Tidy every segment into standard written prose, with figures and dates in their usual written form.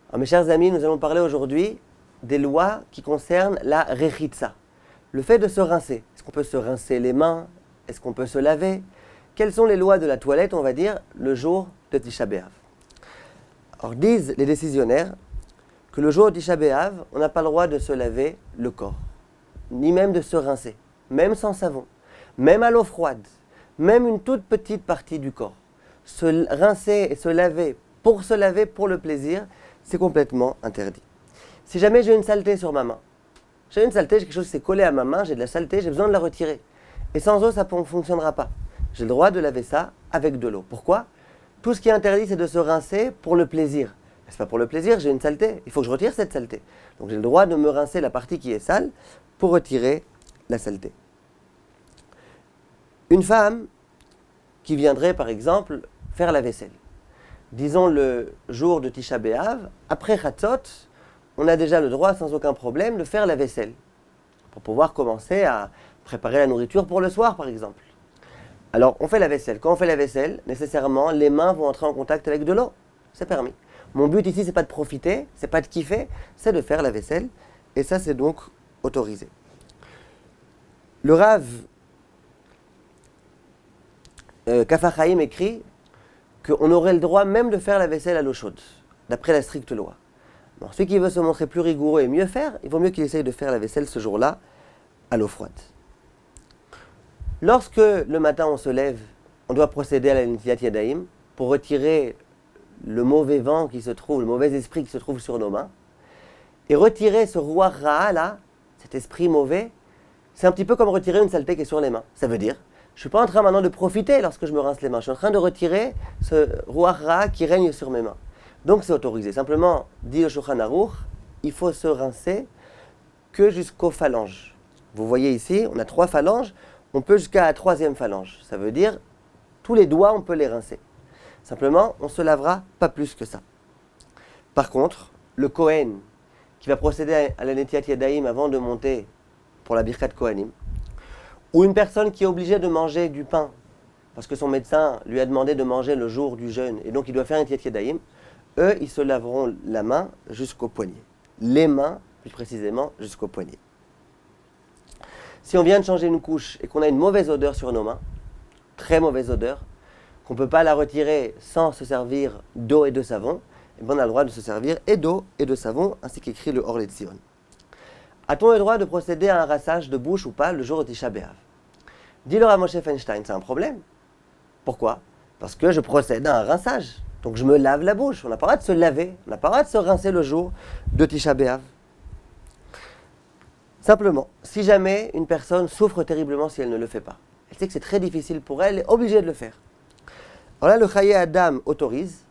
Alors, mes chers amis, nous allons parler aujourd'hui des lois qui concernent la rechitza, le fait de se rincer. Est-ce qu'on peut se rincer les mains? Est-ce qu'on peut se laver? Quelles sont les lois de la toilette, on va dire, le jour de Tisha B'Av? Alors, disent les décisionnaires que le jour de Tisha B'Av, on n'a pas le droit de se laver le corps, ni même de se rincer, même sans savon, même à l'eau froide, même une toute petite partie du corps. Se rincer et se laver pour le plaisir, c'est complètement interdit. Si jamais j'ai une saleté sur ma main, j'ai une saleté, j'ai quelque chose qui s'est collé à ma main, j'ai de la saleté, j'ai besoin de la retirer. Et sans eau, ça ne fonctionnera pas. J'ai le droit de laver ça avec de l'eau. Pourquoi? Tout ce qui est interdit, c'est de se rincer pour le plaisir. Mais ce n'est pas pour le plaisir, j'ai une saleté, il faut que je retire cette saleté. Donc j'ai le droit de me rincer la partie qui est sale pour retirer la saleté. Une femme qui viendrait, par exemple, faire la vaisselle. Disons le jour de Tisha B'Av, après Chatzot, on a déjà le droit, sans aucun problème, de faire la vaisselle. Pour pouvoir commencer à préparer la nourriture pour le soir, par exemple. Alors, on fait la vaisselle. Quand on fait la vaisselle, nécessairement, les mains vont entrer en contact avec de l'eau. C'est permis. Mon but ici, c'est pas de profiter, c'est pas de kiffer, c'est de faire la vaisselle. Et ça, c'est donc autorisé. Le Rav Kaf HaChaim écrit qu'on aurait le droit même de faire la vaisselle à l'eau chaude, d'après la stricte loi. Alors, celui qui veut se montrer plus rigoureux et mieux faire, il vaut mieux qu'il essaye de faire la vaisselle ce jour-là à l'eau froide. Lorsque le matin on se lève, on doit procéder à la Netilat Yadayim pour retirer le mauvais vent qui se trouve, le mauvais esprit qui se trouve sur nos mains. Et retirer ce Ruach Ra'a là, cet esprit mauvais, c'est un petit peu comme retirer une saleté qui est sur les mains. Ça veut dire, je ne suis pas en train maintenant de profiter lorsque je me rince les mains. Je suis en train de retirer ce Ruach Ra'a qui règne sur mes mains. Donc c'est autorisé. Simplement, dit le Shulchan Aruch, il faut se rincer que jusqu'aux phalanges. Vous voyez ici, on a 3 phalanges, on peut jusqu'à la 3e phalange. Ça veut dire, tous les doigts, on peut les rincer. Simplement, on ne se lavera pas plus que ça. Par contre, le Kohen, qui va procéder à la Netilat Yadayim avant de monter pour la Birkat Kohanim, ou une personne qui est obligée de manger du pain, parce que son médecin lui a demandé de manger le jour du jeûne, et donc il doit faire un Netilat Yadayim, eux, ils se laveront la main jusqu'au poignet. Les mains, plus précisément, jusqu'au poignet. Si on vient de changer une couche et qu'on a une mauvaise odeur sur nos mains, très mauvaise odeur, qu'on ne peut pas la retirer sans se servir d'eau et de savon, et bien on a le droit de se servir et d'eau et de savon, ainsi qu'écrit le Or Letzion. A-t-on le droit de procéder à un rinçage de bouche ou pas le jour de Tisha B'Av? Dit le Rav Moshe Feinstein, c'est un problème. Pourquoi? Parce que je procède à un rinçage. Donc je me lave la bouche. On n'a pas le droit de se laver, on n'a pas le droit de se rincer le jour de Tisha B'Av. Simplement, si jamais une personne souffre terriblement si elle ne le fait pas, elle sait que c'est très difficile pour elle, elle est obligée de le faire. Alors là, le Chaye Adam autorise.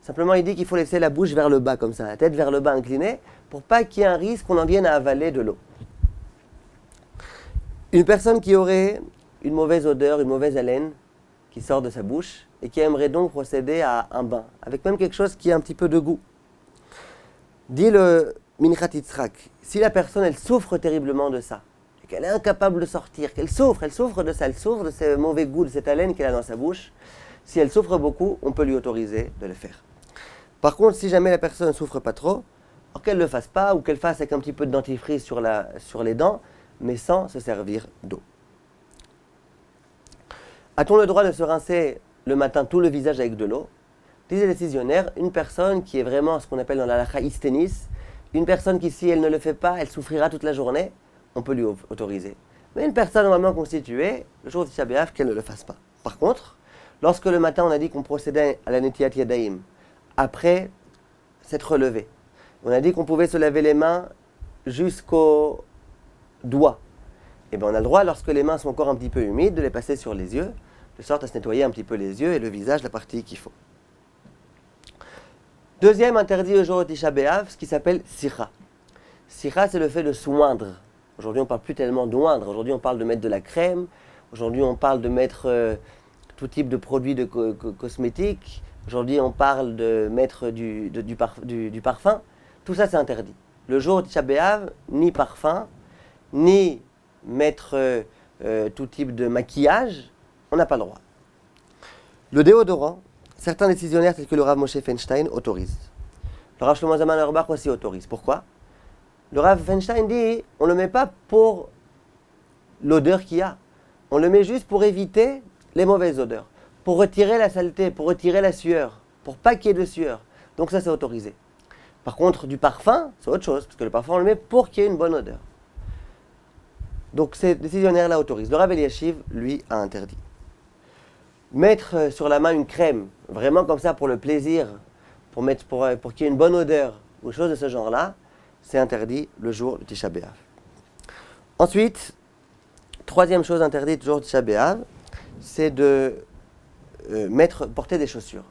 Simplement, il dit qu'il faut laisser la bouche vers le bas, comme ça, la tête vers le bas inclinée, pour pas qu'il y ait un risque qu'on en vienne à avaler de l'eau. Une personne qui aurait une mauvaise odeur, une mauvaise haleine qui sort de sa bouche et qui aimerait donc procéder à un bain, avec même quelque chose qui a un petit peu de goût. Dit le Minchat Yitzhak, si la personne elle souffre terriblement de ça, et qu'elle est incapable de sortir, qu'elle souffre de ça, elle souffre de ce mauvais goût, de cette haleine qu'elle a dans sa bouche, si elle souffre beaucoup, on peut lui autoriser de le faire. Par contre, si jamais la personne ne souffre pas trop, alors qu'elle ne le fasse pas, ou qu'elle fasse avec un petit peu de dentifrice sur les dents, mais sans se servir d'eau. A-t-on le droit de se rincer le matin tout le visage avec de l'eau? Disent les décisionnaires, une personne qui est vraiment ce qu'on appelle dans la halakha isténis, une personne qui, si elle ne le fait pas, elle souffrira toute la journée, on peut lui autoriser. Mais une personne normalement constituée, le jour de Tisha B'Av, qu'elle ne le fasse pas. Par contre, lorsque le matin on a dit qu'on procédait à la Netilat Yadayim, après s'être levé, on a dit qu'on pouvait se laver les mains jusqu'aux doigts. Et bien on a le droit, lorsque les mains sont encore un petit peu humides, de les passer sur les yeux, de sorte à se nettoyer un petit peu les yeux et le visage, la partie qu'il faut. Deuxième interdit au jour de Tisha B'Av, ce qui s'appelle Sikha. Sikha, c'est le fait de soindre. Aujourd'hui, on ne parle plus tellement d'oindre. Aujourd'hui, on parle de mettre de la crème. Aujourd'hui, on parle de mettre tout type de produits de cosmétiques. Aujourd'hui, on parle de mettre du parfum. Tout ça, c'est interdit. Le jour de Tisha B'Av, ni parfum, ni mettre tout type de maquillage, on n'a pas le droit. Le déodorant, certains décisionnaires tels que le Rav Moshe Feinstein autorisent. Le Rav Shlomo Zalman Auerbach aussi autorise. Pourquoi? Le Rav Feinstein dit, on ne le met pas pour l'odeur qu'il y a. On le met juste pour éviter les mauvaises odeurs, pour retirer la saleté, pour retirer la sueur, pour pas qu'il y ait de sueur. Donc ça, c'est autorisé. Par contre, du parfum, c'est autre chose, parce que le parfum, on le met pour qu'il y ait une bonne odeur. Donc ces décisionnaires-là autorisent. Le Rav Eliashiv, lui, a interdit. Mettre sur la main une crème, vraiment comme ça pour le plaisir, pour qu'il y ait une bonne odeur, ou chose de ce genre-là, c'est interdit le jour du Tisha B'Av. Ensuite, troisième chose interdite le jour du Tisha B'Av, c'est de porter des chaussures.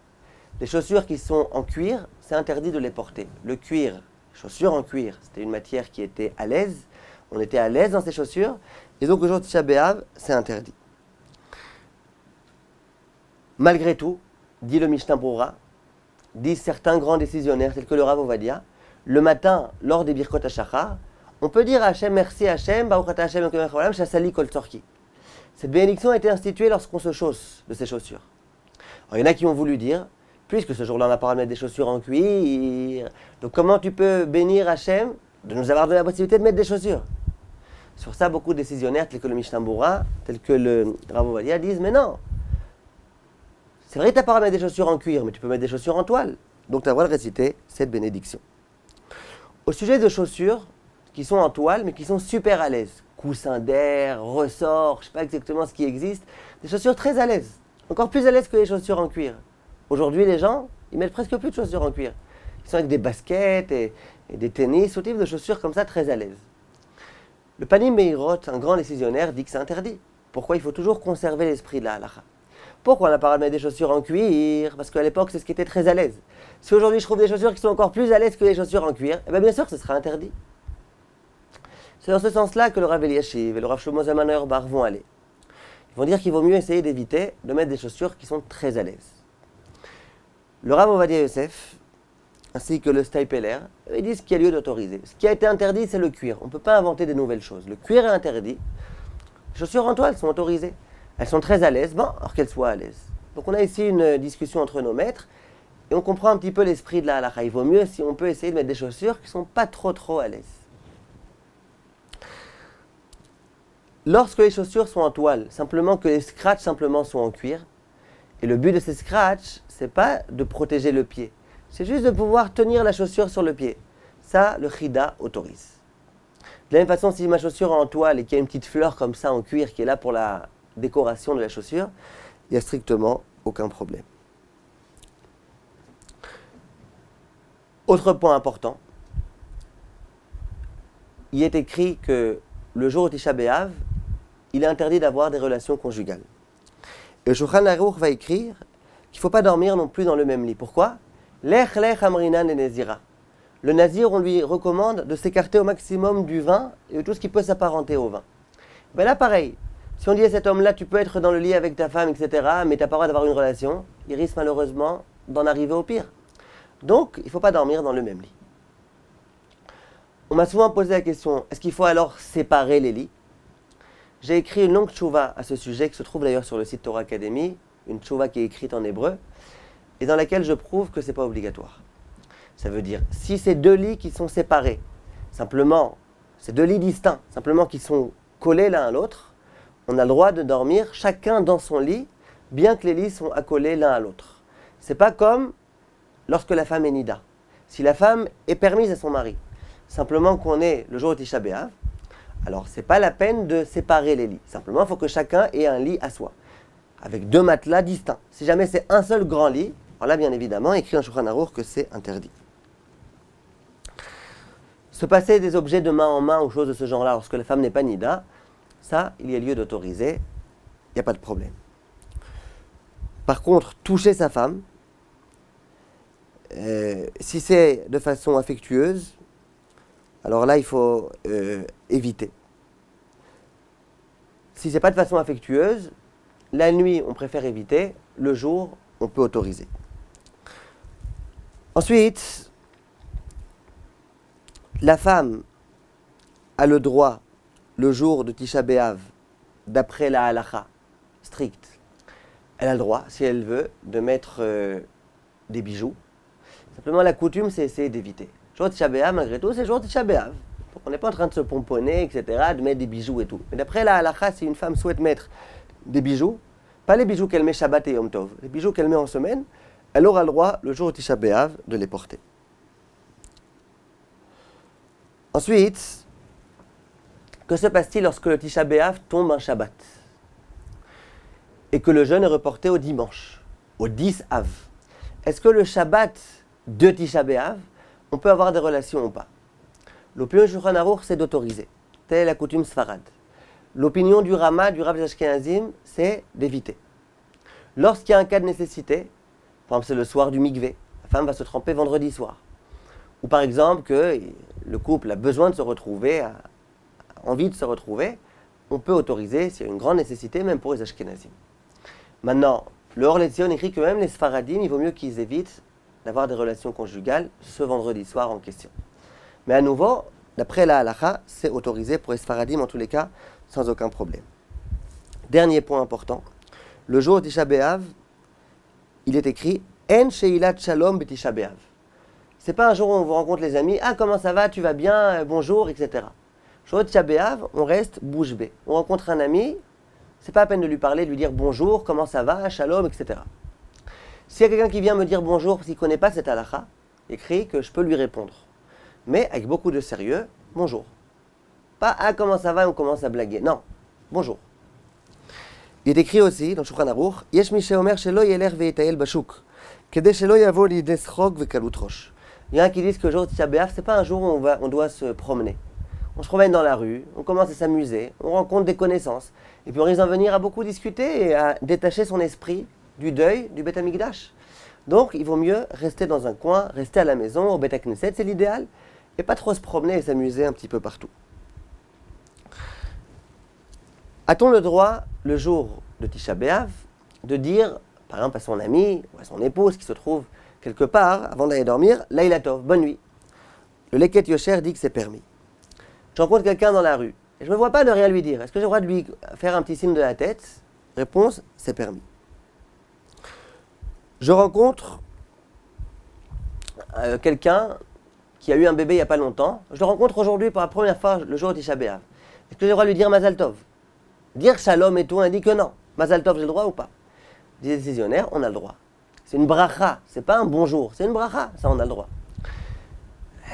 Les chaussures qui sont en cuir, c'est interdit de les porter. Le cuir, chaussures en cuir, c'était une matière qui était à l'aise. On était à l'aise dans ces chaussures. Et donc, le jour de Tisha B'Av, c'est interdit. Malgré tout, dit le Mishnah Brura, disent certains grands décisionnaires, tels que le Rav Ovadia, le matin, lors des Birkot HaShachar, on peut dire à Hachem, merci Hachem, Baruch Ata Hachem, Shasali Kol Tzorki. Cette bénédiction a été instituée lorsqu'on se chausse de ces chaussures. Alors, il y en a qui ont voulu dire, puisque ce jour-là, on n'a pas à mettre des chaussures en cuir, donc comment tu peux bénir Hachem de nous avoir donné la possibilité de mettre des chaussures? Sur ça, beaucoup de décisionnaires, tels que le Mishnah Brura, tels que le Rav Ovadia, disent, mais non, c'est vrai que tu n'as pas à mettre des chaussures en cuir, mais tu peux mettre des chaussures en toile. Donc tu as le droit de réciter cette bénédiction. Au sujet de chaussures qui sont en toile, mais qui sont super à l'aise, coussins d'air, ressorts, je ne sais pas exactement ce qui existe, des chaussures très à l'aise, encore plus à l'aise que les chaussures en cuir. Aujourd'hui, les gens, ils mettent presque plus de chaussures en cuir. Ils sont avec des baskets et des tennis, tout type de chaussures comme ça, très à l'aise. Le Panim Meirot, un grand décisionnaire, dit que c'est interdit. Pourquoi? Il faut toujours conserver l'esprit de la halakha. Pourquoi on n'a pas à mettre des chaussures en cuir? Parce qu'à l'époque, c'est ce qui était très à l'aise. Si aujourd'hui je trouve des chaussures qui sont encore plus à l'aise que les chaussures en cuir, eh bien sûr, ce sera interdit. C'est dans ce sens-là que le Rav Eliashiv et le Rav Shlomo Zalman Auerbach vont aller. Ils vont dire qu'il vaut mieux essayer d'éviter de mettre des chaussures qui sont très à l'aise. Le Rav Ovadia Yosef, ainsi que le Steipeler, ils disent qu'il y a lieu d'autoriser. Ce qui a été interdit, c'est le cuir. On ne peut pas inventer des nouvelles choses. Le cuir est interdit. Les chaussures en toile sont autorisées. Elles sont très à l'aise, bon, alors qu'elles soient à l'aise. Donc on a ici une discussion entre nos maîtres, et on comprend un petit peu l'esprit de la halakha. Il vaut mieux si on peut essayer de mettre des chaussures qui ne sont pas trop à l'aise. Lorsque les chaussures sont en toile, simplement que les scratchs simplement sont en cuir, et le but de ces scratchs, c'est pas de protéger le pied, c'est juste de pouvoir tenir la chaussure sur le pied. Ça, le Chida autorise. De la même façon, si ma chaussure est en toile et qu'il y a une petite fleur comme ça en cuir qui est là pour la décoration de la chaussure, il n'y a strictement aucun problème. Autre point important, il est écrit que le jour de Tisha B'Av, il est interdit d'avoir des relations conjugales. Et le Shulchan Aruch va écrire qu'il ne faut pas dormir non plus dans le même lit. Pourquoi? Lech lech amrinan et nezira. Le nazir, on lui recommande de s'écarter au maximum du vin et de tout ce qui peut s'apparenter au vin. Ben là, pareil. Si on dit à cet homme-là, tu peux être dans le lit avec ta femme, etc., mais tu n'as pas le droit d'avoir une relation, il risque malheureusement d'en arriver au pire. Donc, il ne faut pas dormir dans le même lit. On m'a souvent posé la question, est-ce qu'il faut alors séparer les lits? J'ai écrit une longue tchouva à ce sujet, qui se trouve d'ailleurs sur le site Torah Academy, une tchouva qui est écrite en hébreu, et dans laquelle je prouve que ce n'est pas obligatoire. Ça veut dire, si c'est deux lits qui sont séparés, simplement, c'est deux lits distincts, simplement qui sont collés l'un à l'autre, on a le droit de dormir chacun dans son lit, bien que les lits sont accolés l'un à l'autre. C'est pas comme lorsque la femme est nida. Si la femme est permise à son mari, simplement qu'on est le jour de Tisha B'Av, alors c'est pas la peine de séparer les lits. Simplement, il faut que chacun ait un lit à soi, avec deux matelas distincts. Si jamais c'est un seul grand lit, alors là, bien évidemment, écrit dans Shulchan Aruch que c'est interdit. Se passer des objets de main en main ou choses de ce genre-là lorsque la femme n'est pas nida, ça, il y a lieu d'autoriser, il n'y a pas de problème. Par contre, toucher sa femme, si c'est de façon affectueuse, alors là, il faut éviter. Si ce n'est pas de façon affectueuse, la nuit, on préfère éviter, le jour, on peut autoriser. Ensuite, la femme a le droit, le jour de Tisha B'Av, d'après la halakha stricte, elle a le droit, si elle veut, de mettre des bijoux. Simplement, la coutume, c'est essayer d'éviter. Jour de Tisha B'Av, malgré tout, c'est jour de Tisha B'Av. Donc, on n'est pas en train de se pomponner, etc., de mettre des bijoux et tout. Mais d'après la halakha, si une femme souhaite mettre des bijoux, pas les bijoux qu'elle met Shabbat et Yom Tov, les bijoux qu'elle met en semaine, elle aura le droit, le jour de Tisha B'Av, de les porter. Ensuite, que se passe-t-il lorsque le Tisha B'Av tombe un Shabbat et que le jeûne est reporté au dimanche, au 10 Av? Est-ce que le Shabbat de Tisha B'Av, on peut avoir des relations ou pas? L'opinion du Shulchan Aruch, c'est d'autoriser. Telle est la coutume Sfarad. L'opinion du Rama, du Rav Ashkenazim, c'est d'éviter. Lorsqu'il y a un cas de nécessité, par exemple c'est le soir du mikvé, la femme va se tremper vendredi soir. Ou par exemple que le couple a besoin de se retrouver, a envie de se retrouver, on peut autoriser, s'il y a une grande nécessité, même pour les Ashkenazim. Maintenant, le Or Letzion écrit que même les Sfaradim, il vaut mieux qu'ils évitent d'avoir des relations conjugales ce vendredi soir en question. Mais à nouveau, d'après la halakha, c'est autorisé pour les Sfaradim en tous les cas, sans aucun problème. Dernier point important, le jour de Tisha B'Av, il est écrit En Sheilat Shalom B'Tisha B'Av. C'est pas un jour où on vous rencontre les amis, ah comment ça va, tu vas bien, bonjour, etc. Le jour de Tisha B'Av, on reste bouche bée. On rencontre un ami, c'est pas à peine de lui parler, de lui dire bonjour, comment ça va, shalom, etc. S'il y a quelqu'un qui vient me dire bonjour parce qu'il ne connaît pas cette halakha, écrit que je peux lui répondre. Mais avec beaucoup de sérieux, bonjour. Pas ah comment ça va et on commence à blaguer. Non, bonjour. Il est écrit aussi dans le Shulchan Aruch, Yesh mi sheomer shelo yeler ve'yetayel bashuk, kedei shelo yavo lidei schok ve'kalut rosh. Il y en a qui disent que le jour de Tisha B'Av, c'est pas un jour où on doit se promener. On se promène dans la rue, on commence à s'amuser, on rencontre des connaissances, et puis on risque d'en venir à beaucoup discuter et à détacher son esprit du deuil du Beth Amikdash. Donc il vaut mieux rester dans un coin, rester à la maison, au Beth Knesset, c'est l'idéal, et pas trop se promener et s'amuser un petit peu partout. A-t-on le droit, le jour de Tisha B'Av, de dire, par exemple à son ami ou à son épouse qui se trouve quelque part, avant d'aller dormir, Laila Tov, bonne nuit. Le Leket Yosher dit que c'est permis. Je rencontre quelqu'un dans la rue, et je ne me vois pas de rien lui dire. Est-ce que j'ai le droit de lui faire un petit signe de la tête? Réponse, c'est permis. Je rencontre quelqu'un qui a eu un bébé il n'y a pas longtemps. Je le rencontre aujourd'hui pour la première fois le jour de Tisha B'Av. Est-ce que j'ai le droit de lui dire Mazal Tov? Dire Shalom et tout, on dit que non. Mazal Tov, j'ai le droit ou pas? Les décisionnaires, on a le droit. C'est une bracha, c'est pas un bonjour, c'est une bracha, ça on a le droit.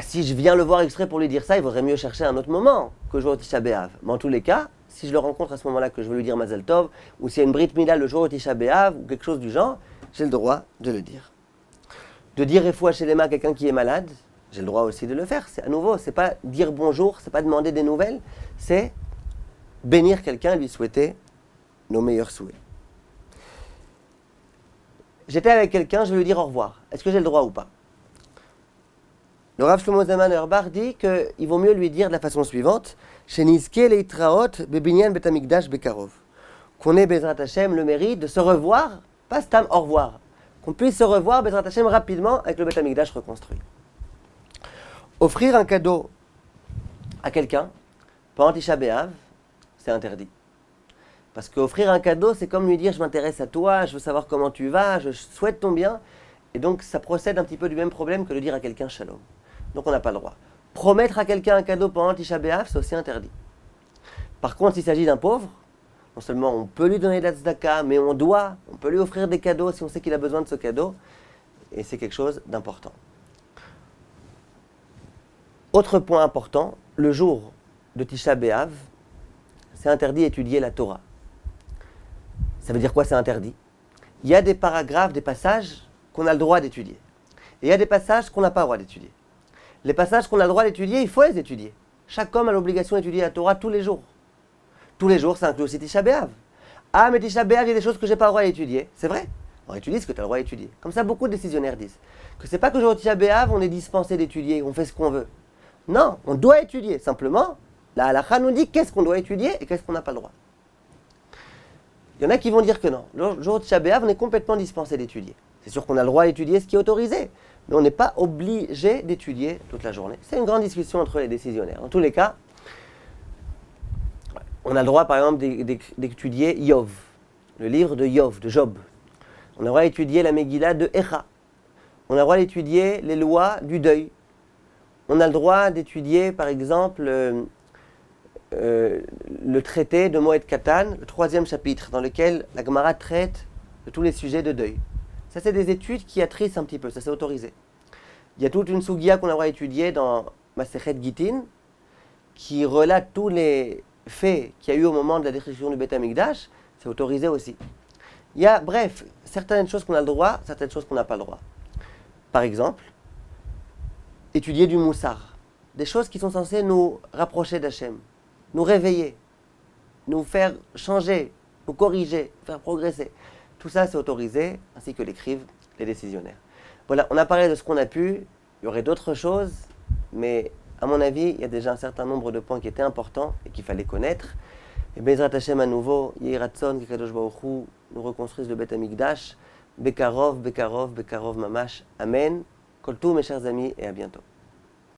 Si je viens le voir exprès pour lui dire ça, il vaudrait mieux chercher un autre moment que le jour de Tisha B'Av. Mais en tous les cas, si je le rencontre à ce moment-là que je veux lui dire Mazal Tov, ou s'il y a une Brit Mila le jour de Tisha B'Av, ou quelque chose du genre, j'ai le droit de le dire. De dire Refoua Shelema à quelqu'un qui est malade, j'ai le droit aussi de le faire. C'est à nouveau, c'est pas dire bonjour, c'est pas demander des nouvelles, c'est bénir quelqu'un et lui souhaiter nos meilleurs souhaits. J'étais avec quelqu'un, je vais lui dire au revoir. Est-ce que j'ai le droit ou pas? Le Rav Shlomo Zalman Auerbach dit qu'il vaut mieux lui dire de la façon suivante, Shenizke leitraot bebinyan bet hamikdash bekarov. Qu'on ait Bezrat Hashem le mérite de se revoir, pas stam au revoir. Qu'on puisse se revoir Bezrat Hashem rapidement avec le Bet Hamikdash reconstruit. Offrir un cadeau à quelqu'un pendant Tisha B'Av, c'est interdit. Parce qu'offrir un cadeau, c'est comme lui dire je m'intéresse à toi, je veux savoir comment tu vas, je souhaite ton bien. Et donc ça procède un petit peu du même problème que de dire à quelqu'un shalom. Donc on n'a pas le droit. Promettre à quelqu'un un cadeau pendant Tisha B'Av, c'est aussi interdit. Par contre, s'il s'agit d'un pauvre, non seulement on peut lui donner de la tzedaka, mais on peut lui offrir des cadeaux si on sait qu'il a besoin de ce cadeau. Et c'est quelque chose d'important. Autre point important, le jour de Tisha B'Av, c'est interdit d'étudier la Torah. Ça veut dire quoi, c'est interdit? Il y a des paragraphes, des passages qu'on a le droit d'étudier. Et il y a des passages qu'on n'a pas le droit d'étudier. Les passages qu'on a le droit d'étudier, il faut les étudier. Chaque homme a l'obligation d'étudier la Torah tous les jours. Tous les jours, ça inclut aussi Tisha B'Av. Ah, mais Tisha B'Av, il y a des choses que je n'ai pas le droit d'étudier. C'est vrai. On étudie ce que tu as le droit d'étudier. Comme ça, beaucoup de décisionnaires disent que c'est pas que le jour de Tisha B'Av, on est dispensé d'étudier, on fait ce qu'on veut. Non, on doit étudier. Simplement, la halakha nous dit qu'est-ce qu'on doit étudier et qu'est-ce qu'on n'a pas le droit. Il y en a qui vont dire que non. Le jour de Tisha B'Av, on est complètement dispensé d'étudier. C'est sûr qu'on a le droit d'étudier ce qui est autorisé, mais on n'est pas obligé d'étudier toute la journée. C'est une grande discussion entre les décisionnaires. En tous les cas, on a le droit, par exemple, d'étudier Yov, le livre de Yov, de Job. On a le droit d'étudier la Megillah de Echa. On a le droit d'étudier les lois du deuil. On a le droit d'étudier, par exemple, le traité de Moed Katan, le 3e chapitre, dans lequel la Gemara traite de tous les sujets de deuil. Ça, c'est des études qui attrissent un petit peu, ça c'est autorisé. Il y a toute une sugia qu'on a le droit d'étudier dans Masechet Gitin, qui relate tous les faits qu'il y a eu au moment de la destruction du Beth Amikdash, c'est autorisé aussi. Il y a, bref, certaines choses qu'on a le droit, certaines choses qu'on n'a pas le droit. Par exemple, étudier du moussar, des choses qui sont censées nous rapprocher d'Hachem, nous réveiller, nous faire changer, nous corriger, faire progresser. Tout ça, c'est autorisé, ainsi que l'écrivent les décisionnaires. Voilà, on a parlé de ce qu'on a pu, il y aurait d'autres choses, mais à mon avis, il y a déjà un certain nombre de points qui étaient importants et qu'il fallait connaître. Et Bezrat Hashem à nouveau, Yehi Ratson, Kadosh Baruch Hu nous reconstruise le Beth Amikdash. Bekarov, Bekarov, Bekarov Mamash. Amen. Kol tout, mes chers amis, et à bientôt.